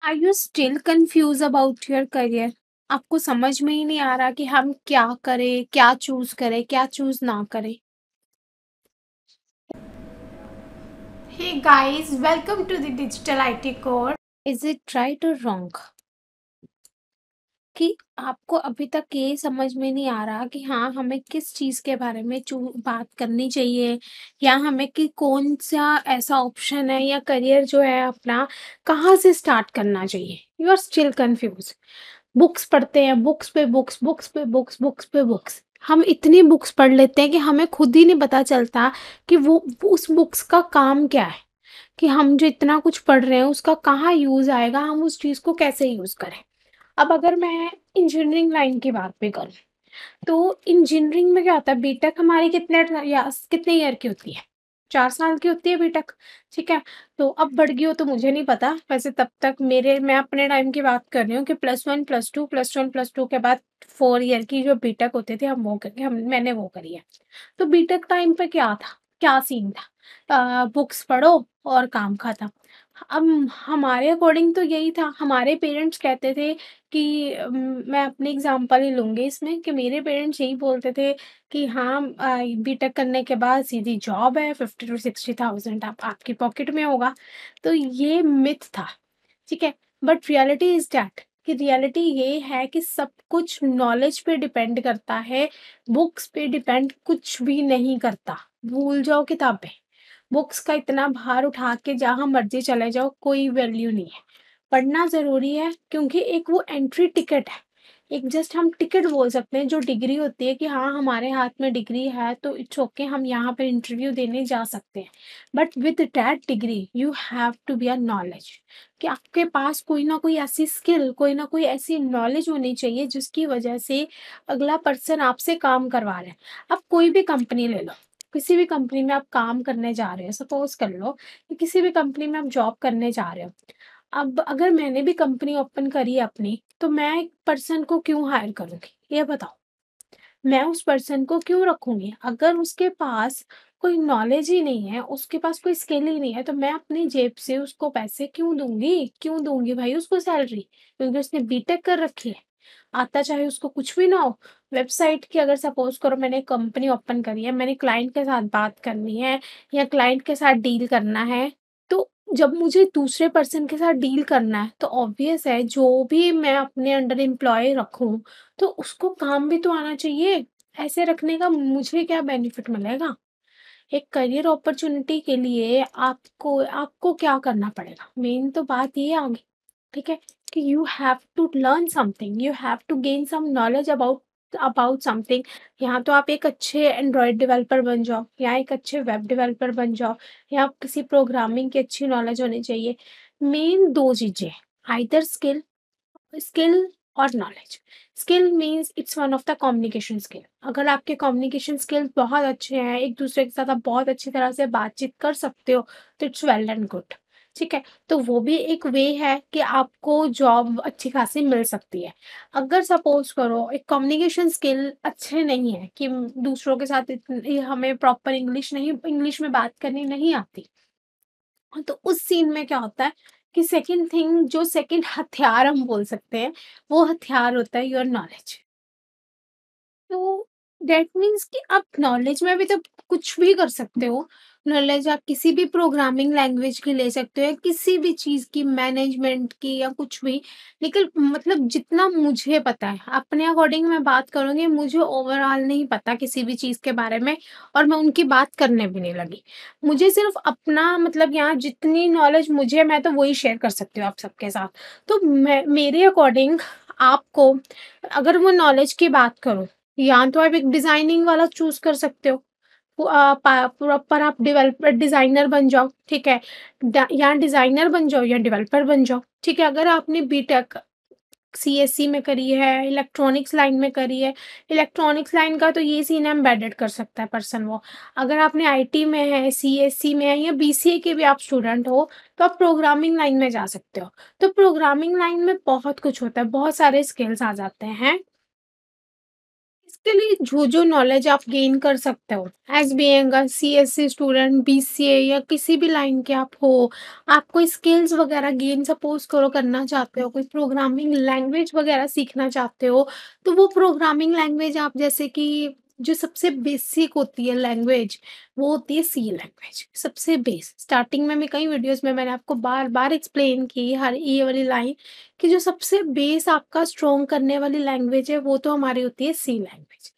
Are you still confuse about your career? आपको समझ में ही नहीं आ रहा कि हम क्या करें, क्या चूज करें, क्या चूज ना करें? Hey guys, welcome to the digital IT core. Is it right और रॉन्ग कि आपको अभी तक ये समझ में नहीं आ रहा कि हाँ, हमें किस चीज़ के बारे में बात करनी चाहिए, या हमें कि कौन सा ऐसा ऑप्शन है या करियर जो है अपना, कहाँ से स्टार्ट करना चाहिए? You are still confuse. Books पढ़ते हैं, बुक्स पे बुक्स, बुक्स पे बुक्स, बुक्स पे बुक्स। हम इतनी बुक्स पढ़ लेते हैं कि हमें खुद ही नहीं पता चलता कि वो उस बुक्स का काम क्या है, कि हम जो इतना कुछ पढ़ रहे हैं उसका कहाँ यूज़ आएगा, हम उस चीज़ को कैसे यूज़ करें। अब अगर मैं इंजीनियरिंग लाइन की बात भी करूँ, तो इंजीनियरिंग में क्या होता है, बीटेक हमारी कितने ईयर की होती है? 4 साल की होती है बीटेक, ठीक है? तो अब बढ़ गई हो तो मुझे नहीं पता, वैसे तब तक मैं अपने टाइम की बात कर रही हूँ कि +1 +2 +1 +2 के बाद 4 ईयर की जो बीटेक होती थी, हम वो करके हम मैंने वो करी है। तो बीटेक टाइम पे क्या था, क्या सीन था? बुक्स पढ़ो और काम खत्म। अब हमारे अकॉर्डिंग तो यही था, हमारे पेरेंट्स कहते थे कि मैं अपनी एग्ज़ाम्पल ही लूँगी इसमें, कि मेरे पेरेंट्स यही बोलते थे कि हाँ, बीटेक करने के बाद सीधी जॉब है, 50 टू 60,000 आप आपकी पॉकेट में होगा। तो ये मिथ था, ठीक है? बट रियलिटी इज़ दैट, कि रियलिटी ये है कि सब कुछ नॉलेज पे डिपेंड करता है, बुक्स पे डिपेंड कुछ भी नहीं करता। भूल जाओ किताबें। बुक्स का इतना भार उठा के जहाँ मर्ज़ी चले जाओ, कोई वैल्यू नहीं है। पढ़ना ज़रूरी है क्योंकि एक वो एंट्री टिकट है। एक जस्ट हम टिकट बोल सकते हैं, जो डिग्री होती है कि हाँ, हमारे हाथ में डिग्री है तो इट्स ओके, हम यहाँ पे इंटरव्यू देने जा सकते हैं। But with that degree you have to be a knowledge, कि आपके पास कोई ना कोई ऐसी स्किल, कोई ना कोई ऐसी नॉलेज होनी चाहिए जिसकी वजह से अगला पर्सन आपसे काम करवा रहा है। अब कोई भी कंपनी ले लो, किसी भी कंपनी में आप काम करने जा रहे हो, सपोज़ कर लो कि किसी भी कंपनी में आप जॉब करने जा रहे हो। अब अगर मैंने भी कंपनी ओपन करी है अपनी, तो मैं एक पर्सन को क्यों हायर करूँगी? ये बताओ। मैं उस पर्सन को क्यों रखूँगी? अगर उसके पास कोई नॉलेज ही नहीं है, उसके पास कोई स्किल ही नहीं है, तो मैं अपनी जेब से उसको पैसे क्यों दूँगी? क्यों दूँगी भाई उसको सैलरी? क्योंकि उसने बीटेक कर रखी है। आता चाहे उसको कुछ भी ना हो, वेबसाइट की अगर सपोज़ करो मैंने कंपनी ओपन करी है, मैंने क्लाइंट के साथ बात करनी है या क्लाइंट के साथ डील करना है, तो जब मुझे दूसरे पर्सन के साथ डील करना है, तो ऑब्वियस है जो भी मैं अपने अंडर एम्प्लॉयी रखूँ, तो उसको काम भी तो आना चाहिए। ऐसे रखने का मुझे क्या बेनिफिट मिलेगा? एक करियर अपॉर्च्युनिटी के लिए आपको आपको क्या करना पड़ेगा? मेन तो बात ये आ गई, ठीक है? कि you have to learn something, you have to gain some knowledge about about something. यहाँ तो आप एक अच्छे एंड्रॉयड डेवलपर बन जाओ, या एक अच्छे वेब डेवलपर बन जाओ, या आप किसी प्रोग्रामिंग की अच्छी नॉलेज होनी चाहिए। मेन 2 चीज़ें, आइदर स्किल और knowledge. Skill means it's one of the communication skill. अगर आपके कम्युनिकेशन स्किल्स बहुत अच्छे हैं, एक दूसरे के साथ आप बहुत अच्छी तरह से बातचीत कर सकते हो, तो इट्स वेल एंड गुड, ठीक है? तो वो भी एक वे है कि आपको जॉब अच्छी खासी मिल सकती है। अगर सपोज करो एक कम्युनिकेशन स्किल अच्छे नहीं है, कि दूसरों के साथ हमें प्रॉपर इंग्लिश में बात करनी नहीं आती, हाँ, तो उस सीन में क्या होता है कि सेकंड हथियार हम बोल सकते हैं, वो हथियार होता है योर नॉलेज। तो दैट मीन्स कि आप नॉलेज में भी तो कुछ भी कर सकते हो। नॉलेज आप किसी भी प्रोग्रामिंग लैंग्वेज की ले सकते हो, या किसी भी चीज़ की, मैनेजमेंट की या कुछ भी। लेकिन मतलब जितना मुझे पता है, अपने अकॉर्डिंग मैं बात करूँगी, मुझे ओवरऑल नहीं पता किसी भी चीज़ के बारे में, और मैं उनकी बात करने भी नहीं लगी। मुझे सिर्फ़ अपना मतलब यहाँ जितनी नॉलेज मुझे है, मैं तो वही शेयर कर सकती हूँ आप सबके साथ। तो मैं मेरे अकॉर्डिंग आपको, अगर वो नॉलेज की बात करूँ, या तो आप एक डिज़ाइनिंग वाला चूज़ कर सकते हो। प्रॉपर आप डेवलपर डिज़ाइनर बन जाओ, ठीक है? या डिज़ाइनर बन जाओ या डेवलपर बन जाओ, ठीक है? अगर आपने बीटेक सीएसई में करी है, इलेक्ट्रॉनिक्स लाइन में करी है, इलेक्ट्रॉनिक्स लाइन का तो ये सीन है, एम्बेडेड कर सकता है पर्सन वो। अगर आपने आईटी में है, सीएसई में है, या बीसीए के भी आप स्टूडेंट हो, तो आप प्रोग्रामिंग लाइन में जा सकते हो। तो प्रोग्रामिंग लाइन में बहुत कुछ होता है, बहुत सारे स्किल्स आ जाते हैं। उसके लिए जो नॉलेज आप गेन कर सकते हो as being a CSC student, BCA या किसी भी लाइन के आप हो, आप कोई स्किल्स वगैरह गेन सपोज़ करो करना चाहते हो, कोई प्रोग्रामिंग लैंग्वेज वगैरह सीखना चाहते हो, तो वो प्रोग्रामिंग लैंग्वेज आप जैसे कि जो सबसे बेसिक होती है लैंग्वेज, वो होती है सी लैंग्वेज, सबसे स्टार्टिंग में मैं कई वीडियोज़ में मैंने आपको बार-बार एक्सप्लेन की हर ये वाली लाइन कि जो सबसे बेस आपका स्ट्रॉन्ग करने वाली लैंग्वेज है वो तो हमारी होती है सी लैंग्वेज।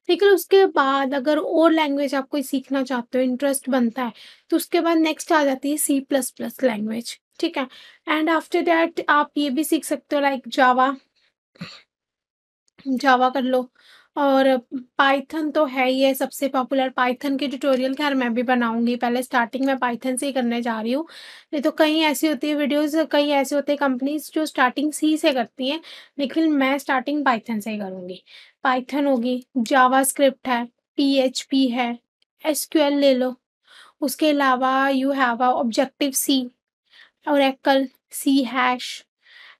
लेकिन उसके बाद अगर और लैंग्वेज आप कोई सीखना चाहते हो, इंटरेस्ट बनता है, तो उसके बाद नेक्स्ट आ जाती है सी प्लस प्लस लैंग्वेज, ठीक है? एंड आफ्टर दैट आप ये भी सीख सकते हो लाइक जावा, जावा कर लो और पाइथन तो है ही है सबसे पॉपुलर। पाइथन के ट्यूटोरियल ख़ैर मैं भी बनाऊँगी, पहले स्टार्टिंग में पाइथन से ही करने जा रही हूँ। नहीं तो कई ऐसी होती है वीडियोज़, कई ऐसे होते हैं कंपनीज़ जो स्टार्टिंग सी से करती हैं, लेकिन मैं स्टार्टिंग पाइथन से ही करूँगी। पाइथन होगी, जावास्क्रिप्ट है, पीएचपी है, एसक्यूएल ले लो, उसके अलावा you have objective C, oracle, C hash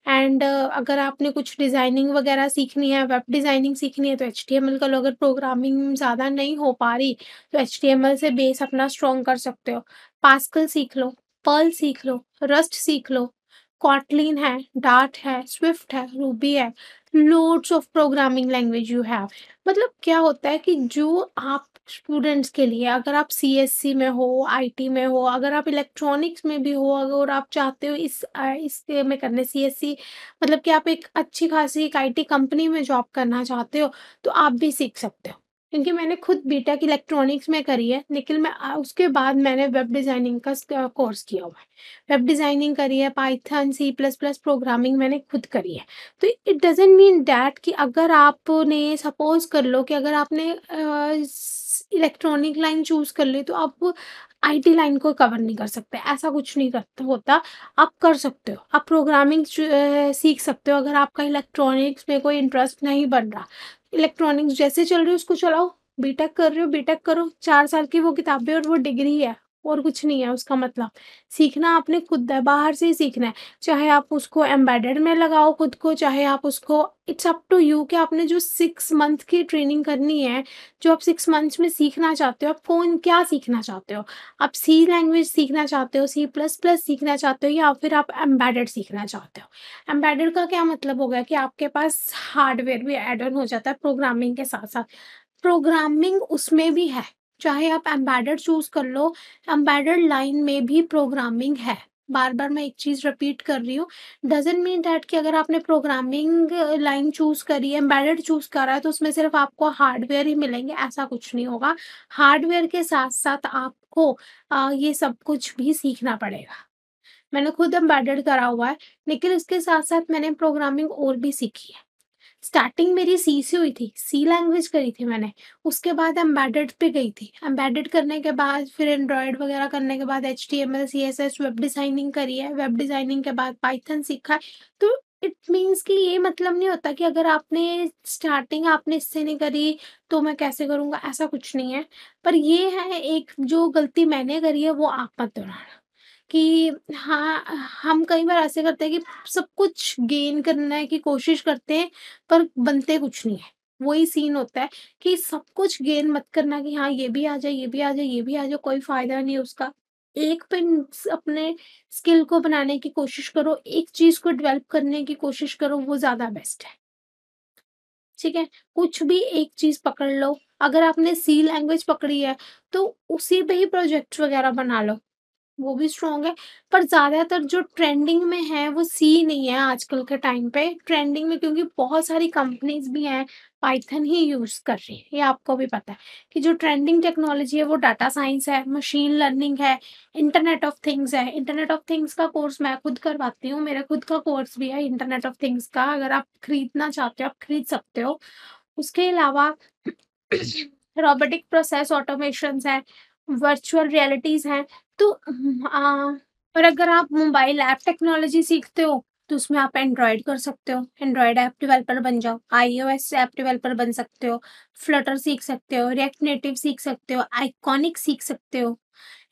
and अगर आपने कुछ डिज़ाइनिंग वगैरह सीखनी है, वेब डिज़ाइनिंग सीखनी है तो एचटीएमएल का लो, अगर प्रोग्रामिंग ज़्यादा नहीं हो पा रही, तो एचटीएमएल से बेस अपना स्ट्रॉन्ग कर सकते हो। पास्कल सीख लो, पर्ल सीख लो, रस्ट सीख लो, कॉटलिन है, डार्ट है, स्विफ्ट है, रूबी है, loads of programming language you have. मतलब क्या होता है कि जो आप स्टूडेंट्स के लिए, अगर आप सीएससी में हो, आईटी में हो, अगर आप इलेक्ट्रॉनिक्स में भी हो, अगर आप चाहते हो इसके में करने सीएससी, मतलब कि आप एक अच्छी खासी एक आईटी कंपनी में जॉब करना चाहते हो, तो आप भी सीख सकते हो। क्योंकि मैंने खुद बीटेक इलेक्ट्रॉनिक्स में करी है, लेकिन मैं उसके बाद मैंने वेब डिज़ाइनिंग का कोर्स किया हुआ है। वेब डिज़ाइनिंग करी है, python, C plus plus programming मैंने खुद करी है। तो इट डज़न्ट मीन दैट कि अगर आपने सपोज़ कर लो कि अगर आपने इलेक्ट्रॉनिक लाइन चूज़ कर ली, तो आप आईटी लाइन को कवर नहीं कर सकते, ऐसा कुछ नहीं करता होता। आप कर सकते हो, आप प्रोग्रामिंग सीख सकते हो अगर आपका इलेक्ट्रॉनिक्स में कोई इंटरेस्ट नहीं बन रहा। इलेक्ट्रॉनिक्स जैसे चल रही है उसको चलाओ, बीटेक कर रहे हो बीटेक करो, 4 साल की वो किताबें और वो डिग्री है, और कुछ नहीं है उसका मतलब। सीखना आपने खुद है, बाहर से ही सीखना है। चाहे आप उसको एम्बेडेड में लगाओ खुद को, चाहे आप उसको, इट्स अप टू यू कि आपने जो 6 मंथ की ट्रेनिंग करनी है, जो आप 6 मंथ्स में सीखना चाहते हो, आप कौन क्या सीखना चाहते हो? आप सी लैंग्वेज सीखना चाहते हो, सी प्लस प्लस सीखना चाहते हो, या फिर आप एम्बेडेड सीखना चाहते हो? एम्बेडेड का क्या मतलब हो गया कि आपके पास हार्डवेयर भी ऐड ऑन हो जाता है प्रोग्रामिंग के साथ-साथ। प्रोग्रामिंग उसमें भी है, चाहे आप एम्बेडेड चूज़ कर लो, एम्बेडेड लाइन में भी प्रोग्रामिंग है। बार-बार मैं एक चीज़ रिपीट कर रही हूँ, डज़न्ट मीन दैट कि अगर आपने प्रोग्रामिंग लाइन चूज़ करी है, एम्बेडेड चूज़ करा है, तो उसमें सिर्फ़ आपको हार्डवेयर ही मिलेंगे, ऐसा कुछ नहीं होगा। हार्डवेयर के साथ-साथ आपको ये सब कुछ भी सीखना पड़ेगा। मैंने खुद एम्बेडेड करा हुआ है, लेकिन इसके साथ-साथ मैंने प्रोग्रामिंग और भी सीखी है। स्टार्टिंग मेरी सी से हुई थी, सी लैंग्वेज करी थी मैंने, उसके बाद एम्बेडेड पे गई थी। एम्बेडेड करने के बाद फिर एंड्रॉयड वगैरह करने के बाद एचटीएमएल, सीएसएस, वेब डिज़ाइनिंग करी है, वेब डिज़ाइनिंग के बाद पाइथन सीखा है। तो इट मीन्स कि ये मतलब नहीं होता कि अगर आपने स्टार्टिंग आपने इससे नहीं करी, तो मैं कैसे करूँगा, ऐसा कुछ नहीं है। पर ये है, एक जो गलती मैंने करी है वो आप मत दोहराना। कि हाँ, हम कई बार ऐसे करते हैं कि सब कुछ गेन करने की कोशिश करते हैं, पर बनते कुछ नहीं है। वही सीन होता है कि सब कुछ गेन मत करना कि हाँ, ये भी आ जाए, ये भी आ जाए, ये भी आ जाए, कोई फ़ायदा नहीं है उसका। एक पे अपने स्किल को बनाने की कोशिश करो, एक चीज़ को डेवलप करने की कोशिश करो, वो ज़्यादा बेस्ट है, ठीक है? कुछ भी एक चीज़ पकड़ लो, अगर आपने सी लैंग्वेज पकड़ी है, तो उसी पे ही प्रोजेक्ट्स वगैरह बना लो। वो भी स्ट्रॉन्ग है, पर ज़्यादातर जो ट्रेंडिंग में है वो सी नहीं है आजकल के टाइम पे। ट्रेंडिंग में क्योंकि बहुत सारी कंपनीज़ भी हैं, पाइथन ही यूज़ कर रही है। ये आपको भी पता है कि जो ट्रेंडिंग टेक्नोलॉजी है वो डाटा साइंस है, मशीन लर्निंग है, इंटरनेट ऑफ थिंग्स है। इंटरनेट ऑफ थिंग्स का कोर्स मैं खुद करवाती हूँ, मेरा खुद का कोर्स भी है इंटरनेट ऑफ थिंग्स का, अगर आप खरीदना चाहते हो, आप खरीद सकते हो। उसके अलावा रोबोटिक प्रोसेस ऑटोमेशंस हैं, वर्चुअल रियलिटीज़ हैं। तो और अगर आप मोबाइल ऐप टेक्नोलॉजी सीखते हो, तो उसमें आप एंड्रॉयड कर सकते हो, एंड्रॉयड ऐप डेवलपर बन जाओ, आईओएस ऐप डेवलपर बन सकते हो, फ्लटर सीख सकते हो, रिएक्ट नेटिव सीख सकते हो, आइकॉनिक सीख सकते हो।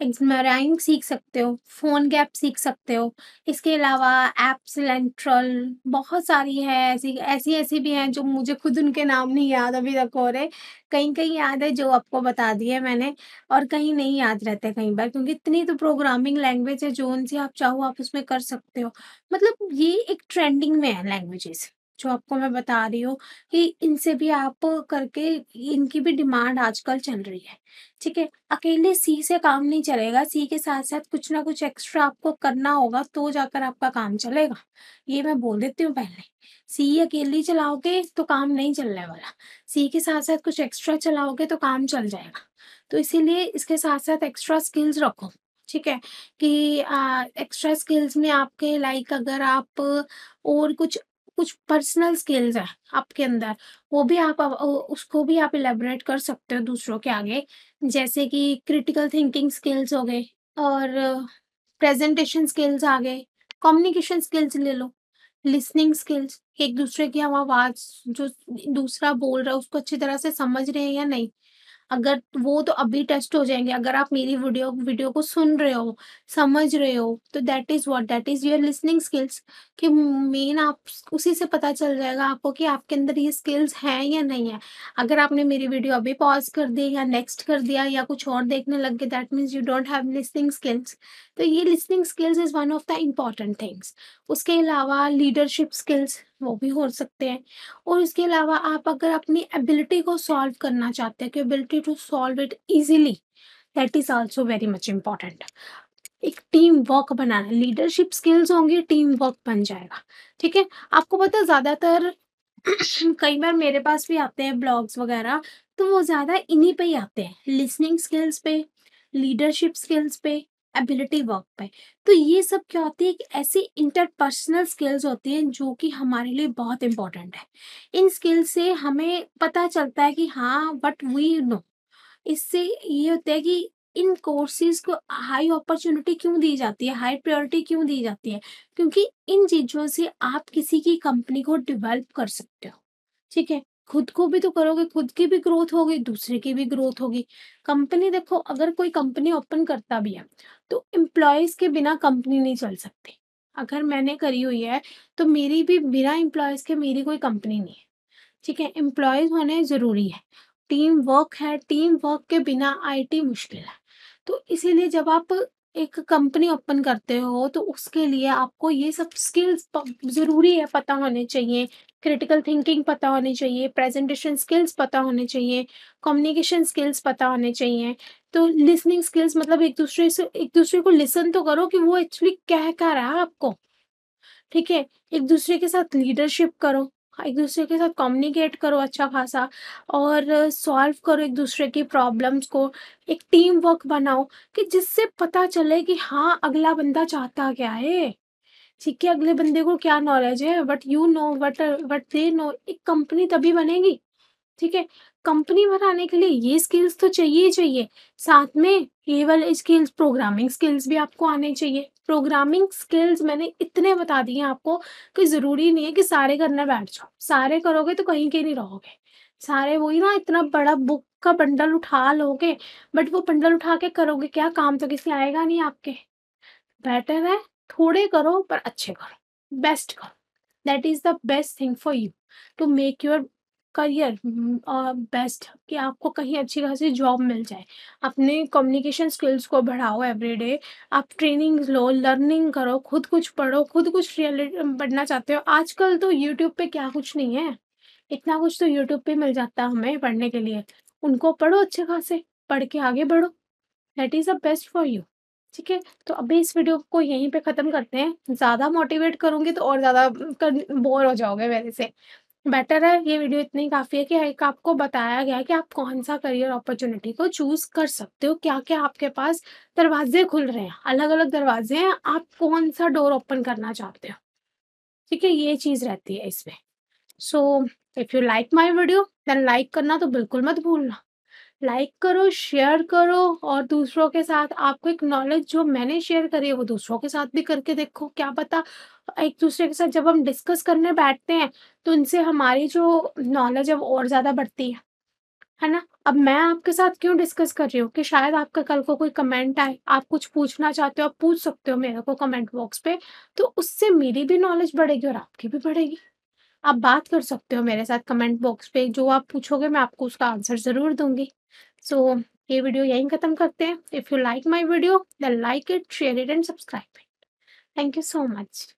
एक्समेराइन सीख सकते हो, फ़ोन गैप सीख सकते हो। इसके अलावा ऐप्स लेंट्रल बहुत सारी है, ऐसी-ऐसी भी हैं जो मुझे खुद उनके नाम नहीं याद अभी तक हो रहे। कहीं-कहीं याद है जो आपको बता दिए मैंने, और कहीं नहीं याद रहते कई बार, क्योंकि इतनी तो प्रोग्रामिंग लैंग्वेज है, जो उनसे आप चाहो आप उसमें कर सकते हो। मतलब ये एक ट्रेंडिंग में है लैंग्वेजेज़, जो आपको मैं बता रही हूँ कि इनसे भी आप करके, इनकी भी डिमांड आजकल चल रही है। ठीक है? अकेले सी से काम नहीं चलेगा, सी के साथ-साथ कुछ ना कुछ एक्स्ट्रा आपको करना होगा, तो जाकर आपका काम चलेगा। ये मैं बोल देती हूँ पहले। सी अकेली चलाओगे तो काम नहीं चलने वाला। सी के साथ-साथ कुछ एक्स्ट्रा चलाओगे तो काम चल जाएगा। तो इसीलिए इसके साथ-साथ एक्स्ट्रा स्किल्स रखो, ठीक है? कि एक्स्ट्रा स्किल्स में आपके लाइक अगर आप और कुछ कुछ पर्सनल स्किल्स हैं आपके अंदर, वो भी आप उसको भी आप इलैबोरेट कर सकते हो दूसरों के आगे। जैसे कि क्रिटिकल थिंकिंग स्किल्स हो गए, और प्रेजेंटेशन स्किल्स आ गए, कम्युनिकेशन स्किल्स ले लो, लिसनिंग स्किल्स, एक दूसरे की हम आवाज़ जो दूसरा बोल रहा है उसको अच्छी तरह से समझ रहे हैं या नहीं। अगर वो तो अभी टेस्ट हो जाएँगे, अगर आप मेरी वीडियो वीडियो को सुन रहे हो, समझ रहे हो, तो that is what, that is your listening skills. कि मेन आप उसी से पता चल जाएगा आपको कि आपके अंदर ये स्किल्स हैं या नहीं है। अगर आपने मेरी वीडियो अभी पॉज़ कर दी या नेक्स्ट कर दिया या कुछ और देखने लग गए, that means you don't have listening skills. तो ये listening skills is one of the important things. उसके अलावा लीडरशिप स्किल्स वो भी हो सकते हैं। और इसके अलावा आप अगर अपनी एबिलिटी को सॉल्व करना चाहते हैं, कि ability to solve it easily, that is also very much important. एक टीम वर्क बनाना, लीडरशिप स्किल्स होंगी, टीम वर्क बन जाएगा। ठीक है? आपको पता है ज़्यादातर कई बार मेरे पास भी आते हैं ब्लॉग्स वगैरह, तो वो ज़्यादा इन्हीं पे ही आते हैं, लिसनिंग स्किल्स पे, लीडरशिप स्किल्स पे, एबिलिटी वर्क पे। तो ये सब क्या होती है कि ऐसी इंटरपर्सनल स्किल्स होती हैं जो कि हमारे लिए बहुत इंपॉर्टेंट है। इन स्किल से हमें पता चलता है कि हाँ, व्हाट वी नो। इससे ये होता है कि इन कोर्सेज़ को हाई अपॉर्च्युनिटी क्यों दी जाती है, हाई प्रायोरिटी क्यों दी जाती है? क्योंकि इन चीज़ों से आप किसी की कंपनी को डेवलप कर सकते हो, ठीक है? खुद को भी तो करोगे, खुद की भी ग्रोथ होगी, दूसरे की भी ग्रोथ होगी। कंपनी देखो, अगर कोई कंपनी ओपन करता भी है, तो एम्प्लॉइज़ के बिना कंपनी नहीं चल सकती। अगर मैंने करी हुई है, तो मेरी भी बिना एम्प्लॉइज़ के मेरी कोई कंपनी नहीं है। ठीक है? एम्प्लॉइज़ होने ज़रूरी है। टीम वर्क है, टीम वर्क के बिना आईटी मुश्किल है। तो इसीलिए जब आप एक कंपनी ओपन करते हो, तो उसके लिए आपको ये सब स्किल्स ज़रूरी है, पता होने चाहिए। क्रिटिकल थिंकिंग पता होनी चाहिए, प्रेज़ेंटेशन स्किल्स पता होने चाहिए, कम्युनिकेशन स्किल्स पता होने चाहिए। तो लिसनिंग स्किल्स मतलब एक-दूसरे को लिसन तो करो कि वो एक्चुअली कह क्या रहा है आपको। ठीक है? एक-दूसरे के साथ लीडरशिप करो, एक-दूसरे के साथ कम्युनिकेट करो अच्छा खासा, और सॉल्व करो एक-दूसरे की प्रॉब्लम्स को, एक टीम वर्क बनाओ, कि जिससे पता चले कि हाँ, अगला बंदा चाहता क्या है, ठीक है? अगले बंदे को क्या नॉलेज है, what you know, what they know. एक कंपनी तभी बनेगी। ठीक है? कंपनी बनाने के लिए ये स्किल्स तो चाहिए ही चाहिए। साथ में ये वाले स्किल्स, प्रोग्रामिंग स्किल्स भी आपको आने चाहिए। प्रोग्रामिंग स्किल्स मैंने इतने बता दिए आपको कि ज़रूरी नहीं है कि सारे करने बैठ जाओ। सारे करोगे तो कहीं के नहीं रहोगे। सारे वही ना, इतना बड़ा बुक का बंडल उठा लोगे, बट वो बंडल उठा के करोगे क्या? काम तो किसी आएगा नहीं आपके। बेटर है थोड़े करो पर अच्छे करो, बेस्ट करो। That is the best thing for you to make your career best, कि आपको कहीं अच्छी खासी जॉब मिल जाए। अपने कम्युनिकेशन स्किल्स को बढ़ाओ एवरीडे, आप ट्रेनिंग लो, लर्निंग करो, खुद कुछ पढ़ो, खुद कुछ बनना चाहते हो। आजकल तो यूट्यूब पे क्या कुछ नहीं है, इतना कुछ तो यूट्यूब पे मिल जाता है हमें पढ़ने के लिए। उनको पढ़ो अच्छे खासे, पढ़ के आगे बढ़ो। That is the best for you. ठीक है? तो अभी इस वीडियो को यहीं पे ख़त्म करते हैं। ज़्यादा मोटिवेट करूँगी तो और ज़्यादा कर बोर हो जाओगे मेरे से। बेटर है ये वीडियो इतनी काफ़ी है कि एक आपको बताया गया है कि आप कौन-सा करियर अपॉर्च्युनिटी को चूज़ कर सकते हो, क्या-क्या आपके पास दरवाज़े खुल रहे हैं, अलग-अलग दरवाज़े हैं, आप कौन-सा डोर ओपन करना चाहते हो। ठीक है? ये चीज़ रहती है इसमें। So if you like my video then like करना तो बिल्कुल मत भूलना। लाइक करो, शेयर करो, और दूसरों के साथ आपको एक नॉलेज जो मैंने शेयर करी है वो दूसरों के साथ भी करके देखो। क्या पता एक-दूसरे के साथ जब हम डिस्कस करने बैठते हैं, तो इनसे हमारी जो नॉलेज है वो और ज़्यादा बढ़ती है। है ना? अब मैं आपके साथ क्यों डिस्कस कर रही हूँ कि शायद आपका कल को कोई कमेंट आए, आप कुछ पूछना चाहते हो, आप पूछ सकते हो मेरे को कमेंट बॉक्स पे, तो उससे मेरी भी नॉलेज बढ़ेगी और आपकी भी बढ़ेगी। आप बात कर सकते हो मेरे साथ कमेंट बॉक्स पे, जो आप पूछोगे मैं आपको उसका आंसर ज़रूर दूँगी। सो ये वीडियो यहीं खत्म करते हैं। If you like my video then like it, share it and subscribe it. Thank you so much.